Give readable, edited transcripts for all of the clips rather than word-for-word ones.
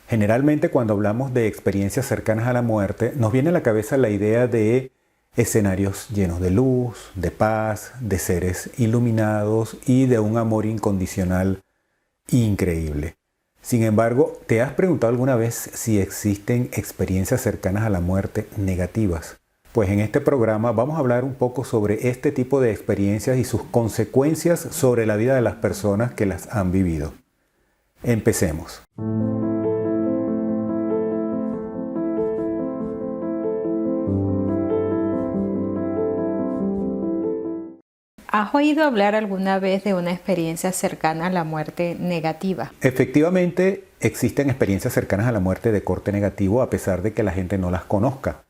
Generalmente cuando hablamos de experiencias cercanas a la muerte, nos viene a la cabeza la idea de escenarios llenos de luz, de paz, de seres iluminados y de un amor incondicional increíble. Sin embargo, ¿te has preguntado alguna vez si existen experiencias cercanas a la muerte negativas? Pues en este programa vamos a hablar un poco sobre este tipo de experiencias y sus consecuencias sobre la vida de las personas que las han vivido. Empecemos. ¿Has oído hablar alguna vez de una experiencia cercana a la muerte negativa? Efectivamente, existen experiencias cercanas a la muerte de corte negativo a pesar de que la gente no las conozca.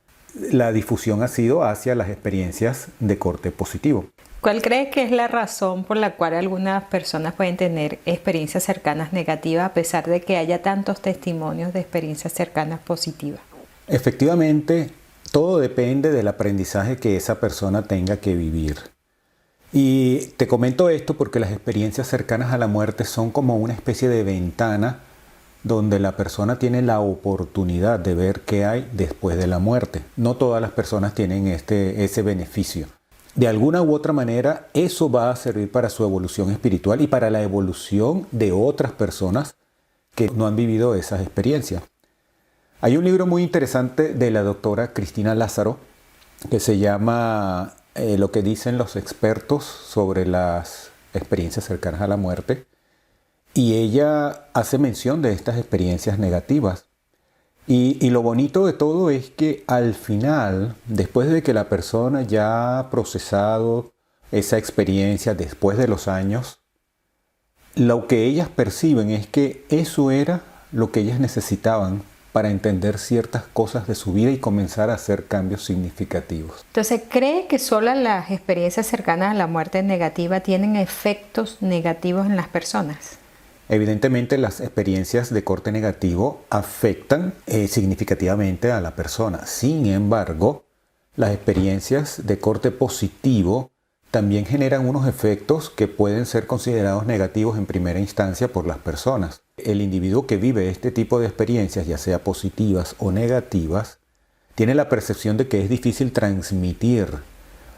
La difusión ha sido hacia las experiencias de corte positivo. ¿Cuál crees que es la razón por la cual algunas personas pueden tener experiencias cercanas negativas a pesar de que haya tantos testimonios de experiencias cercanas positivas? Efectivamente, todo depende del aprendizaje que esa persona tenga que vivir. Y te comento esto porque las experiencias cercanas a la muerte son como una especie de ventana donde la persona tiene la oportunidad de ver qué hay después de la muerte. No todas las personas tienen ese beneficio. De alguna u otra manera, eso va a servir para su evolución espiritual y para la evolución de otras personas que no han vivido esas experiencias. Hay un libro muy interesante de la doctora Cristina Lázaro que se llama Lo que dicen los expertos sobre las experiencias cercanas a la muerte. Y ella hace mención de estas experiencias negativas. Y lo bonito de todo es que al final, después de que la persona ya ha procesado esa experiencia después de los años, lo que ellas perciben es que eso era lo que ellas necesitaban para entender ciertas cosas de su vida y comenzar a hacer cambios significativos. Entonces, ¿cree que solo las experiencias cercanas a la muerte negativa tienen efectos negativos en las personas? Evidentemente las experiencias de corte negativo afectan significativamente a la persona. Sin embargo, las experiencias de corte positivo también generan unos efectos que pueden ser considerados negativos en primera instancia por las personas. El individuo que vive este tipo de experiencias, ya sea positivas o negativas, tiene la percepción de que es difícil transmitir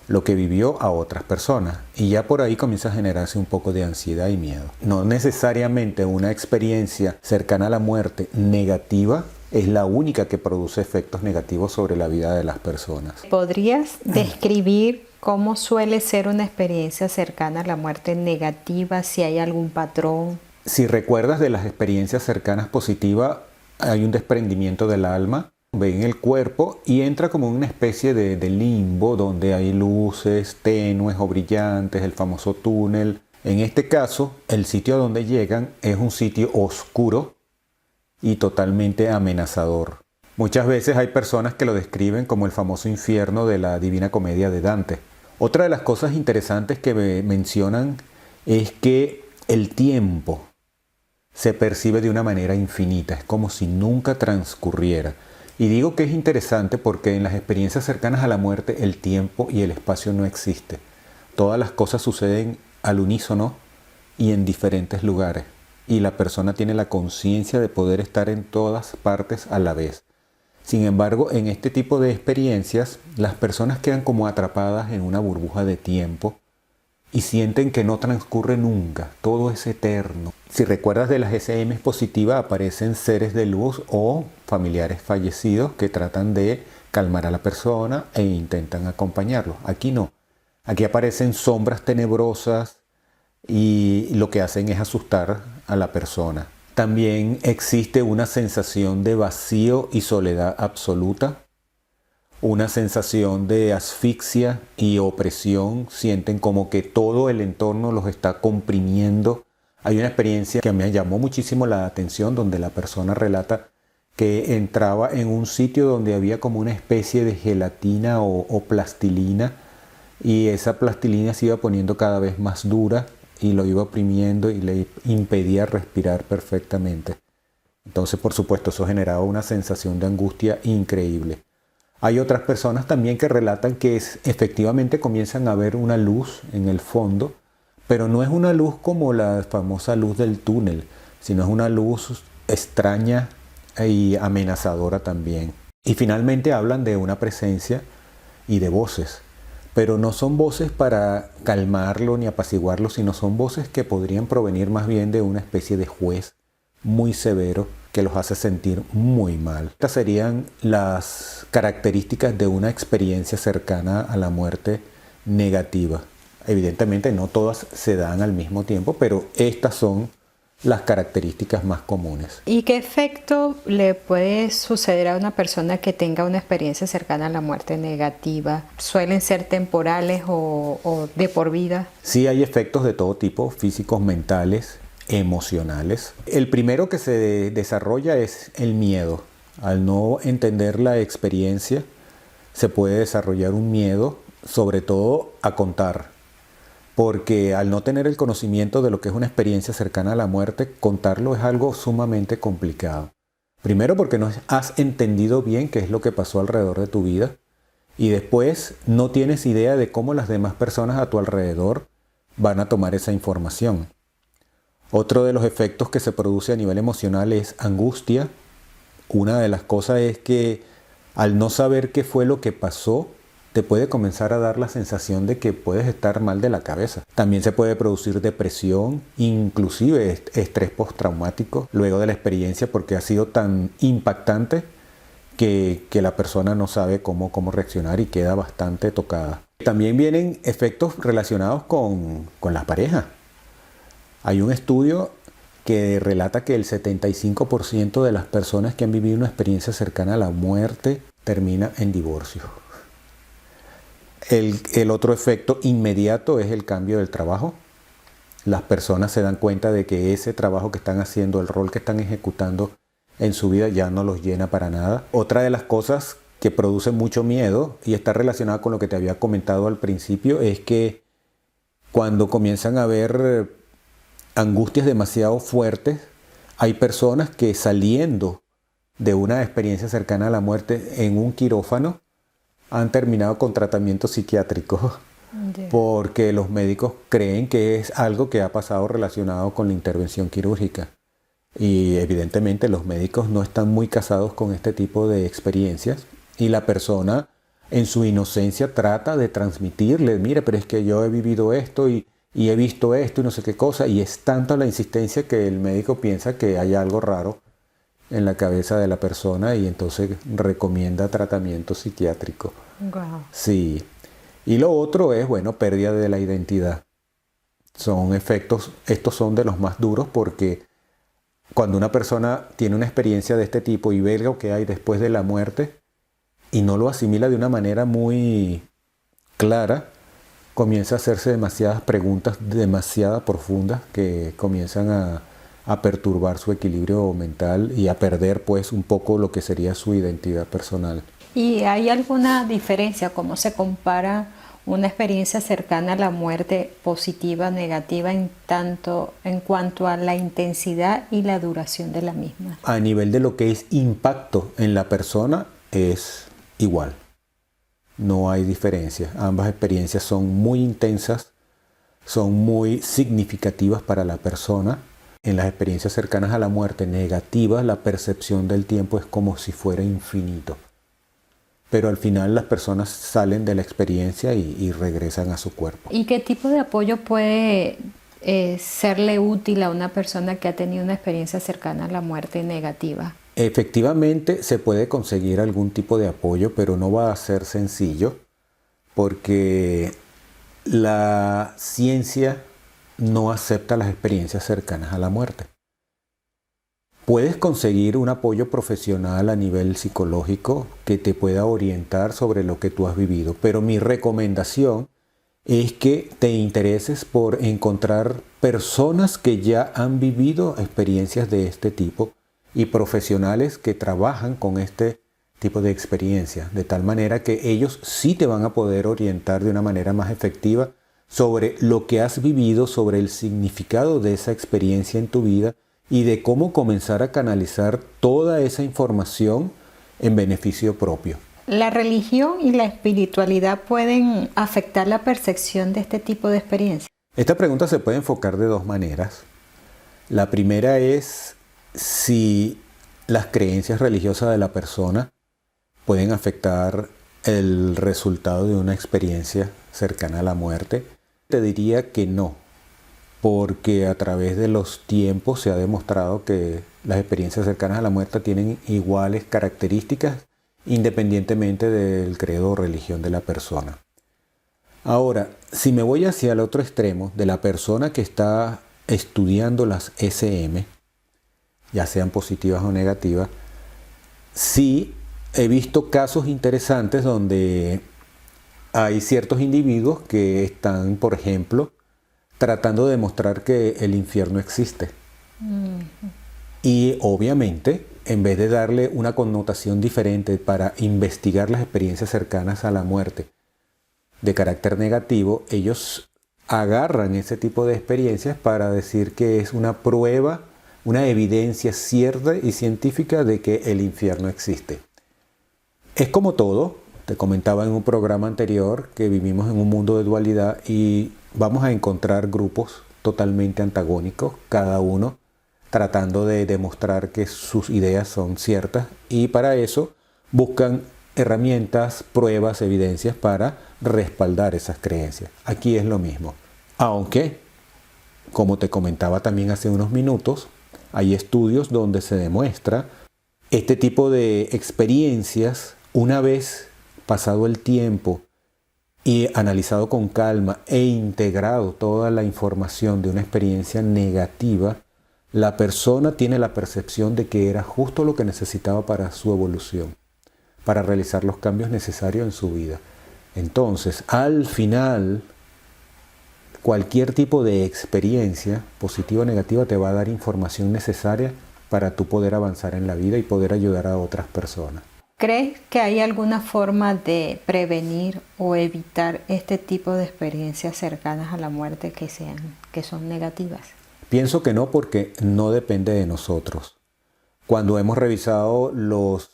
lo que vivió a otras personas y ya por ahí comienza a generarse un poco de ansiedad y miedo. No necesariamente una experiencia cercana a la muerte negativa es la única que produce efectos negativos sobre la vida de las personas. ¿Podrías describir cómo suele ser una experiencia cercana a la muerte negativa, si hay algún patrón? Si recuerdas de las experiencias cercanas positivas, hay un desprendimiento del alma, ve en el cuerpo y entra como una especie de limbo donde hay luces tenues o brillantes, el famoso túnel. En este caso, el sitio a donde llegan es un sitio oscuro y totalmente amenazador. Muchas veces hay personas que lo describen como el famoso infierno de la Divina Comedia de Dante. Otra de las cosas interesantes que mencionan es que el tiempo se percibe de una manera infinita, es como si nunca transcurriera. Y digo que es interesante porque en las experiencias cercanas a la muerte el tiempo y el espacio no existen. Todas las cosas suceden al unísono y en diferentes lugares. Y la persona tiene la conciencia de poder estar en todas partes a la vez. Sin embargo, en este tipo de experiencias, las personas quedan como atrapadas en una burbuja de tiempo y sienten que no transcurre nunca, todo es eterno. Si recuerdas de las SM positivas, aparecen seres de luz o familiares fallecidos que tratan de calmar a la persona e intentan acompañarlo. Aquí no, aquí aparecen sombras tenebrosas y lo que hacen es asustar a la persona. También existe una sensación de vacío y soledad absoluta. Una sensación de asfixia y opresión, sienten como que todo el entorno los está comprimiendo. Hay una experiencia que me llamó muchísimo la atención donde la persona relata que entraba en un sitio donde había como una especie de gelatina o plastilina y esa plastilina se iba poniendo cada vez más dura y lo iba oprimiendo y le impedía respirar perfectamente. Entonces, por supuesto, eso generaba una sensación de angustia increíble. Hay otras personas también que relatan que efectivamente comienzan a ver una luz en el fondo, pero no es una luz como la famosa luz del túnel, sino es una luz extraña y amenazadora también. Y finalmente hablan de una presencia y de voces, pero no son voces para calmarlo ni apaciguarlo, sino son voces que podrían provenir más bien de una especie de juez muy severo que los hace sentir muy mal. Estas serían las características de una experiencia cercana a la muerte negativa. Evidentemente no todas se dan al mismo tiempo, pero estas son las características más comunes. ¿Y qué efecto le puede suceder a una persona que tenga una experiencia cercana a la muerte negativa? ¿Suelen ser temporales o de por vida? Sí, hay efectos de todo tipo, físicos, mentales, emocionales. El primero que se desarrolla es el miedo. Al no entender la experiencia, se puede desarrollar un miedo, sobre todo a contar. Porque al no tener el conocimiento de lo que es una experiencia cercana a la muerte, contarlo es algo sumamente complicado. Primero porque no has entendido bien qué es lo que pasó alrededor de tu vida y después no tienes idea de cómo las demás personas a tu alrededor van a tomar esa información. Otro de los efectos que se produce a nivel emocional es angustia. Una de las cosas es que al no saber qué fue lo que pasó, te puede comenzar a dar la sensación de que puedes estar mal de la cabeza. También se puede producir depresión, inclusive estrés postraumático luego de la experiencia porque ha sido tan impactante que la persona no sabe cómo reaccionar y queda bastante tocada. También vienen efectos relacionados con la pareja. Hay un estudio que relata que el 75% de las personas que han vivido una experiencia cercana a la muerte termina en divorcio. El otro efecto inmediato es el cambio del trabajo. Las personas se dan cuenta de que ese trabajo que están haciendo, el rol que están ejecutando en su vida ya no los llena para nada. Otra de las cosas que produce mucho miedo y está relacionada con lo que te había comentado al principio es que cuando comienzan a haber angustias demasiado fuertes, hay personas que saliendo de una experiencia cercana a la muerte en un quirófano han terminado con tratamiento psiquiátrico porque los médicos creen que es algo que ha pasado relacionado con la intervención quirúrgica. Y evidentemente los médicos no están muy casados con este tipo de experiencias y la persona en su inocencia trata de transmitirle, mire, pero es que yo he vivido esto y he visto esto y no sé qué cosa, y es tanta la insistencia que el médico piensa que hay algo raro en la cabeza de la persona y entonces recomienda tratamiento psiquiátrico. Wow. Sí. Y lo otro es, bueno, pérdida de la identidad. Son efectos, estos son de los más duros porque cuando una persona tiene una experiencia de este tipo y ve lo que hay después de la muerte y no lo asimila de una manera muy clara, comienza a hacerse demasiadas preguntas demasiado profundas que comienzan a perturbar su equilibrio mental y a perder pues un poco lo que sería su identidad personal. ¿Y hay alguna diferencia? ¿Cómo se compara una experiencia cercana a la muerte positiva, negativa, en cuanto a la intensidad y la duración de la misma? A nivel de lo que es impacto en la persona es igual. No hay diferencia. Ambas experiencias son muy intensas, son muy significativas para la persona. En las experiencias cercanas a la muerte negativas, la percepción del tiempo es como si fuera infinito. Pero al final las personas salen de la experiencia y regresan a su cuerpo. ¿Y qué tipo de apoyo puede serle útil a una persona que ha tenido una experiencia cercana a la muerte negativa? Efectivamente se puede conseguir algún tipo de apoyo, pero no va a ser sencillo porque la ciencia no acepta las experiencias cercanas a la muerte. Puedes conseguir un apoyo profesional a nivel psicológico que te pueda orientar sobre lo que tú has vivido, pero mi recomendación es que te intereses por encontrar personas que ya han vivido experiencias de este tipo y profesionales que trabajan con este tipo de experiencias, de tal manera que ellos sí te van a poder orientar de una manera más efectiva sobre lo que has vivido, sobre el significado de esa experiencia en tu vida y de cómo comenzar a canalizar toda esa información en beneficio propio. ¿La religión y la espiritualidad pueden afectar la percepción de este tipo de experiencias? Esta pregunta se puede enfocar de dos maneras. La primera es si las creencias religiosas de la persona pueden afectar el resultado de una experiencia cercana a la muerte. Te diría que no, porque a través de los tiempos se ha demostrado que las experiencias cercanas a la muerte tienen iguales características independientemente del credo o religión de la persona. Ahora, si me voy hacia el otro extremo, de la persona que está estudiando las SM, ya sean positivas o negativas, sí he visto casos interesantes donde hay ciertos individuos que están, por ejemplo, tratando de demostrar que el infierno existe. Y obviamente, en vez de darle una connotación diferente para investigar las experiencias cercanas a la muerte de carácter negativo, ellos agarran ese tipo de experiencias para decir que es una prueba, una evidencia cierta y científica de que el infierno existe. Es como todo, te comentaba en un programa anterior que vivimos en un mundo de dualidad y vamos a encontrar grupos totalmente antagónicos, cada uno tratando de demostrar que sus ideas son ciertas, y para eso buscan herramientas, pruebas, evidencias para respaldar esas creencias. Aquí es lo mismo. Aunque, como te comentaba también hace unos minutos, hay estudios donde se demuestra este tipo de experiencias, una vez pasado el tiempo y analizado con calma e integrado toda la información de una experiencia negativa, la persona tiene la percepción de que era justo lo que necesitaba para su evolución, para realizar los cambios necesarios en su vida. Entonces, al final, cualquier tipo de experiencia, positiva o negativa, te va a dar información necesaria para tú poder avanzar en la vida y poder ayudar a otras personas. ¿Crees que hay alguna forma de prevenir o evitar este tipo de experiencias cercanas a la muerte que son negativas? Pienso que no, porque no depende de nosotros. Cuando hemos revisado los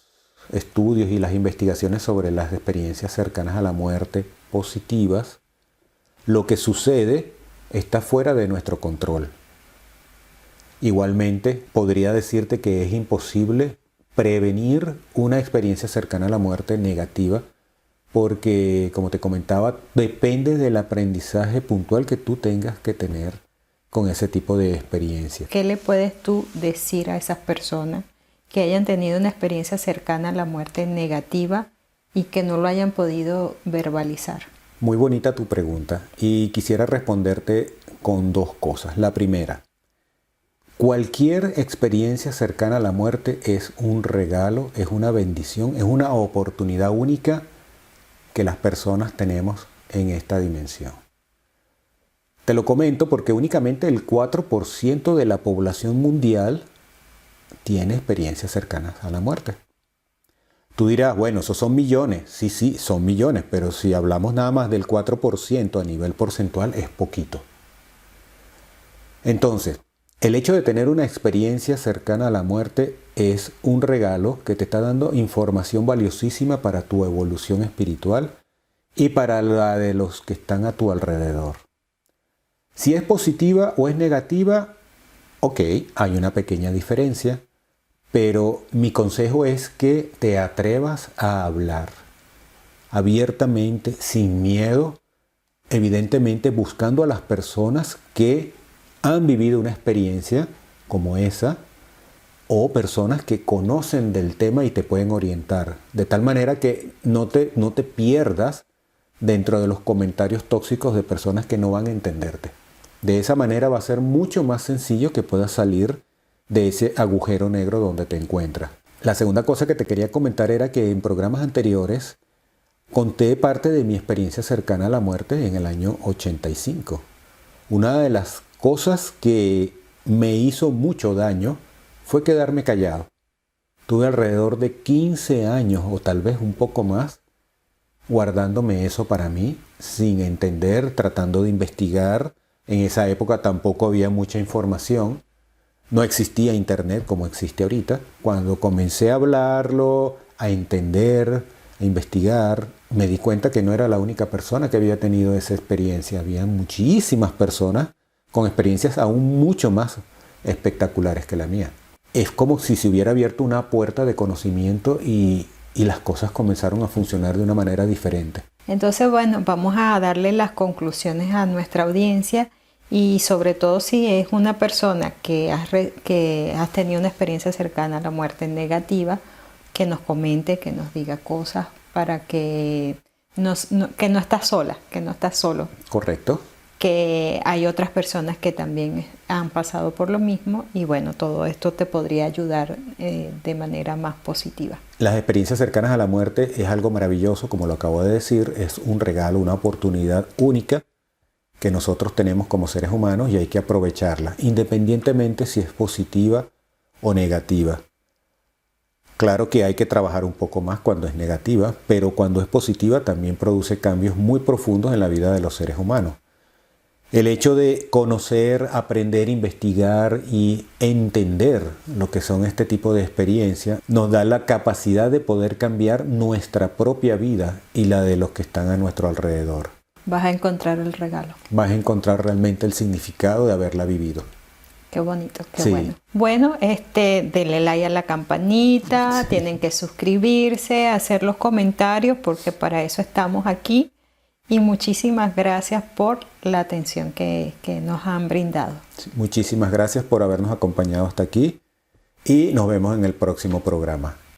estudios y las investigaciones sobre las experiencias cercanas a la muerte positivas, lo que sucede está fuera de nuestro control. Igualmente, podría decirte que es imposible prevenir una experiencia cercana a la muerte negativa porque, como te comentaba, depende del aprendizaje puntual que tú tengas que tener con ese tipo de experiencia. ¿Qué le puedes tú decir a esas personas que hayan tenido una experiencia cercana a la muerte negativa y que no lo hayan podido verbalizar? Muy bonita tu pregunta y quisiera responderte con dos cosas. La primera, cualquier experiencia cercana a la muerte es un regalo, es una bendición, es una oportunidad única que las personas tenemos en esta dimensión. Te lo comento porque únicamente el 4% de la población mundial tiene experiencias cercanas a la muerte. Tú dirás, bueno, esos son millones. Sí, son millones, pero si hablamos nada más del 4% a nivel porcentual es poquito. Entonces, el hecho de tener una experiencia cercana a la muerte es un regalo que te está dando información valiosísima para tu evolución espiritual y para la de los que están a tu alrededor. Si es positiva o es negativa, ok, hay una pequeña diferencia, pero mi consejo es que te atrevas a hablar abiertamente, sin miedo, evidentemente buscando a las personas que han vivido una experiencia como esa o personas que conocen del tema y te pueden orientar, de tal manera que no te pierdas dentro de los comentarios tóxicos de personas que no van a entenderte. De esa manera va a ser mucho más sencillo que puedas salir de ese agujero negro donde te encuentras. La segunda cosa que te quería comentar era que en programas anteriores conté parte de mi experiencia cercana a la muerte en el año 85. Una de las cosas que me hizo mucho daño fue quedarme callado. Tuve alrededor de 15 años o tal vez un poco más guardándome eso para mí, sin entender, tratando de investigar. En esa época tampoco había mucha información. No existía internet como existe ahorita. Cuando comencé a hablarlo, a entender, a investigar, me di cuenta que no era la única persona que había tenido esa experiencia. Había muchísimas personas con experiencias aún mucho más espectaculares que la mía. es como si se hubiera abierto una puerta de conocimiento y las cosas comenzaron a funcionar de una manera diferente. Entonces, bueno, vamos a darle las conclusiones a nuestra audiencia y sobre todo si es una persona que has tenido una experiencia cercana a la muerte negativa, que nos comente, que nos diga cosas para que que no estás sola, que no estás solo. Correcto. Que hay otras personas que también han pasado por lo mismo y bueno, todo esto te podría ayudar de manera más positiva. Las experiencias cercanas a la muerte es algo maravilloso, como lo acabo de decir, es un regalo, una oportunidad única que nosotros tenemos como seres humanos y hay que aprovecharla, independientemente si es positiva o negativa. Claro que hay que trabajar un poco más cuando es negativa, pero cuando es positiva también produce cambios muy profundos en la vida de los seres humanos. El hecho de conocer, aprender, investigar y entender lo que son este tipo de experiencias nos da la capacidad de poder cambiar nuestra propia vida y la de los que están a nuestro alrededor. Vas a encontrar el regalo. Vas a encontrar realmente el significado de haberla vivido. Qué bonito, qué sí. bueno. Bueno, denle like a la campanita, sí. Tienen que suscribirse, hacer los comentarios porque para eso estamos aquí. Y muchísimas gracias por la atención que nos han brindado. Sí, muchísimas gracias por habernos acompañado hasta aquí y nos vemos en el próximo programa.